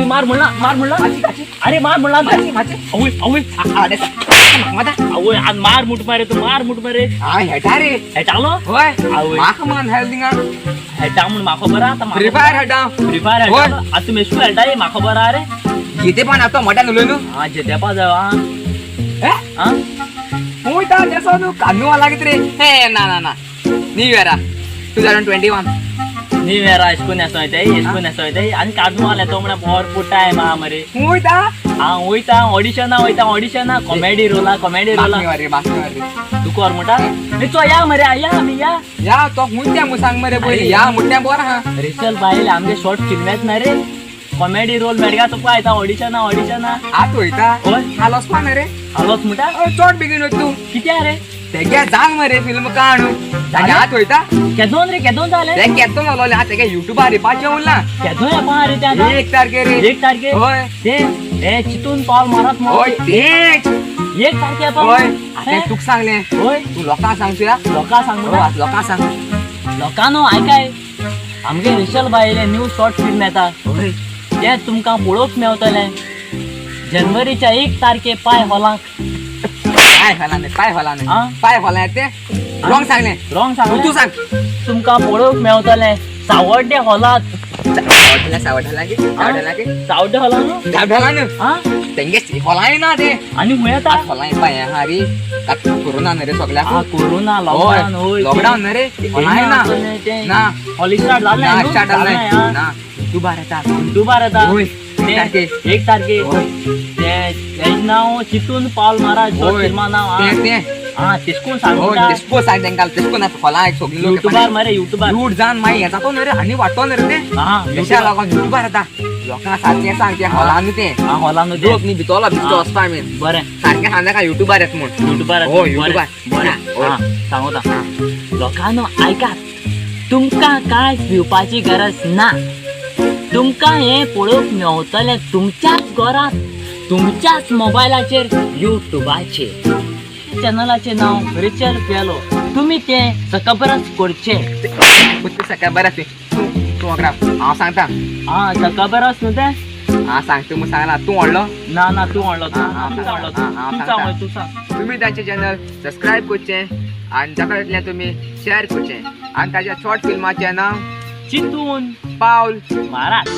मार म्हणला अरे मार म्हणला मार मुठ मारे तू मार मुठ मारे हेटा रे हेटालो होय माका मान हेल्दिंगा हेटा म्हणून माका बरा आता फ्री फायर हेटा फ्री फायर हेटा आता मेसू हेटाय माका बरा रे जिते पण आता मोठा नुलो नु हा जेते पा जावा हा होय ता जसो नु कानू वाला कित रे हे ना ना ना new year 2021 new year ISKCON येतोय आणि काढून आले तो म्हणा भरपूर टाइम हा मरे होय ता हा वयता ऑडिशन कॉमेडी रोला तू कर मोठा मी तो या मरे या आम्ही या तो मुद्द्या मु सांग मरे पहिले या मुद्द्या बोर हा रिचल बाईल आमचे शॉर्ट फिल्म आहेत ना रे कॉमेडी रोल मेडगा तो पायता ऑडिशन आत होयता होय आलोस पण रे आलोस मोठा चोट बिगिन होत तू किती आहे रे तेग्या जांग मरे फिल्म काणू आणि आत होयता केदोन झाले ते केतो नलोले आत तेग्या युट्यूबर रे पाचे उरला केदोन या पहा रे त्या 1 तारखे रे होय ते ए चितून पाल मारत होय ते 1 तारखे होय आता तुक सांगले होय तू लोकां सांगतोया लोकां सांग लोकांनो ऐकाय आमगे रिचल बाईले न्यू शॉर्ट फिल्म येता होय ते तुमकां पळोवक मेवतले जानेवारीच्या 1 तारखे पाय हॉलांक पाय होला ते रॉंग सांगले रॉंग सांग तू सांग तुमकां पळोवक मेवतले सावड्डे हॉलात सावड्डे हॉलान हा तेंगे हॉलाय ना ते आणि हुयता हॉलाय पाय हारी कोरोना रे सगळ्या कोरोना लॉकडाऊन रे हॉलाय ना हॉली स्टार्ट झाले ना तू बारता होय 1 तारखे ते नाव चितून पाल मारा फिल्मा नाव हा तिसकून सांग तेंका तिसकून हॉलाय सगळी लोक युट्यूबर मरे युट्यूबर रूट जान माई येता तो रे आणि वाटतो रे ते हा यशा लागून युट्यूबर आता लोकांना सारखे सांगते हॉलान ते हॉलान लोक नी भितोला असता मी बरे सारखे सांगता का युट्यूबर आहेत म्हणून युट्यूबर हो युट्यूबर बरे सांगता लोकांनो ऐका तुमका काय भिवपाची गरज ना तुमका हे पळोवक मेवतले तुमच्याच घरात तुमच्याच मोबायलाचेर युट्यूबाचेर चॅनलाचे नाव रिचल पेलो तुम्ही ते सकबरच करचे सकबरच तू हांव सांगता हा सकबरच न्हू ते हा सांगतो मग सांगला तू म्हणलो ना तू म्हणलो तू सांग तुम्ही त्यांचे चॅनल सबस्क्राईब करचे आणि ताका तुम्ही शेअर करचे आणि ताच्या शॉर्ट फिल्माचे नाव चितून पाऊल महाराज